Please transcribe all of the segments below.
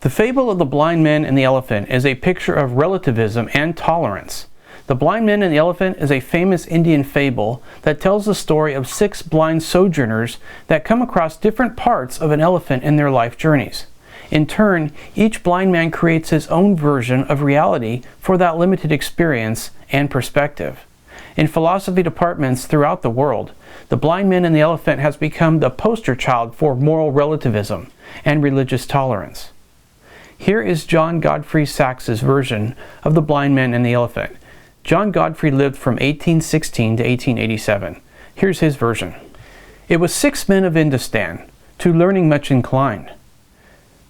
The fable of the blind man and the elephant is a picture of relativism and tolerance. The blind man and the elephant is a famous Indian fable that tells the story of 6 blind sojourners that come across different parts of an elephant in their life journeys. In turn, each blind man creates his own version of reality for that limited experience and perspective. In philosophy departments throughout the world, the blind man and the elephant has become the poster child for moral relativism and religious tolerance. Here is John Godfrey Saxe's version of The Blind Man and the Elephant. John Godfrey lived from 1816 to 1887. Here's his version. It was 6 men of Indostan, to learning much inclined,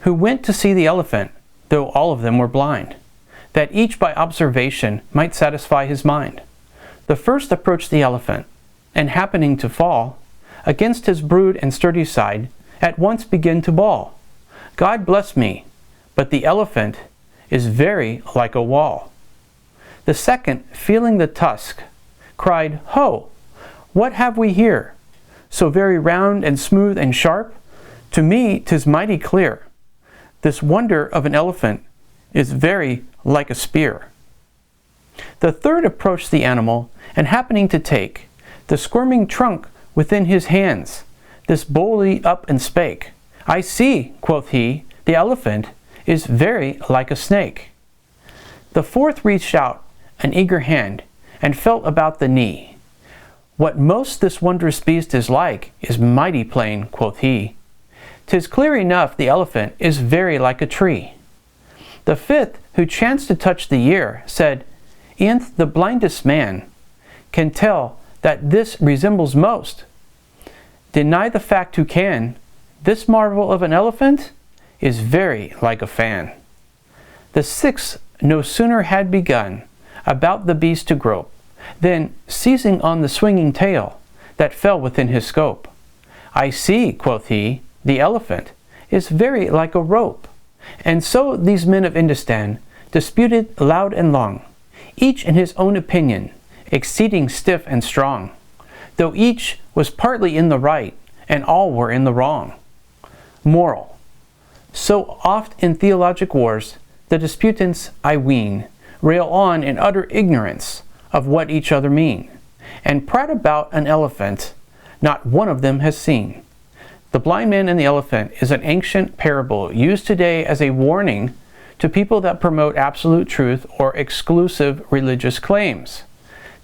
who went to see the elephant, though all of them were blind, that each by observation might satisfy his mind. The first approached the elephant, and happening to fall against his broad and sturdy side, at once began to bawl, God bless me, but the elephant is very like a wall. The second, feeling the tusk, cried, Ho! What have we here? So very round and smooth and sharp? To me 'tis mighty clear. This wonder of an elephant is very like a spear. The third approached the animal, and happening to take the squirming trunk within his hands, this boldly up and spake, I see, quoth he, the elephant is very like a snake. The fourth reached out an eager hand, and felt about the knee. What most this wondrous beast is like, is mighty plain, quoth he. 'Tis clear enough the elephant is very like a tree. The fifth, who chanced to touch the ear, said, E'en the blindest man can tell that this resembles most. Deny the fact who can, this marvel of an elephant is very like a fan. The sixth no sooner had begun about the beast to grope, than, seizing on the swinging tail that fell within his scope, I see, quoth he, the elephant is very like a rope. And so these men of Indostan disputed loud and long, each in his own opinion, exceeding stiff and strong, though each was partly in the right, and all were in the wrong. Moral. So oft in theologic wars, the disputants, I ween, rail on in utter ignorance of what each other mean, and prate about an elephant not one of them has seen. The blind man and the elephant is an ancient parable used today as a warning to people that promote absolute truth or exclusive religious claims.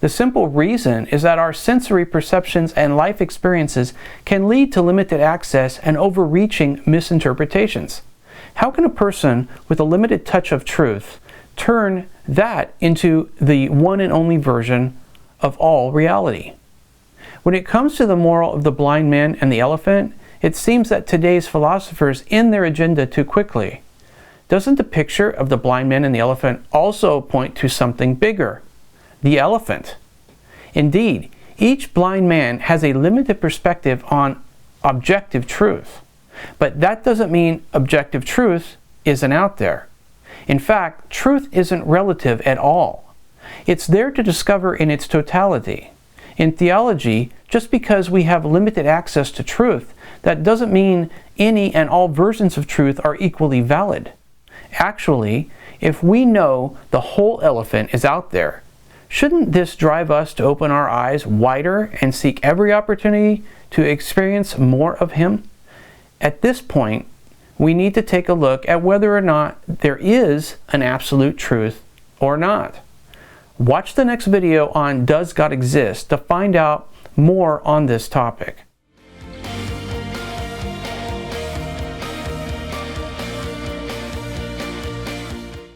The simple reason is that our sensory perceptions and life experiences can lead to limited access and overreaching misinterpretations. How can a person with a limited touch of truth turn that into the one and only version of all reality? When it comes to the moral of the blind man and the elephant, it seems that today's philosophers end their agenda too quickly. Doesn't the picture of the blind man and the elephant also point to something bigger? The elephant. Indeed, each blind man has a limited perspective on objective truth. But that doesn't mean objective truth isn't out there. In fact, truth isn't relative at all. It's there to discover in its totality. In theology, just because we have limited access to truth, that doesn't mean any and all versions of truth are equally valid. Actually, if we know the whole elephant is out there, shouldn't this drive us to open our eyes wider and seek every opportunity to experience more of him? At this point, we need to take a look at whether or not there is an absolute truth or not. Watch the next video on Does God Exist to find out more on this topic.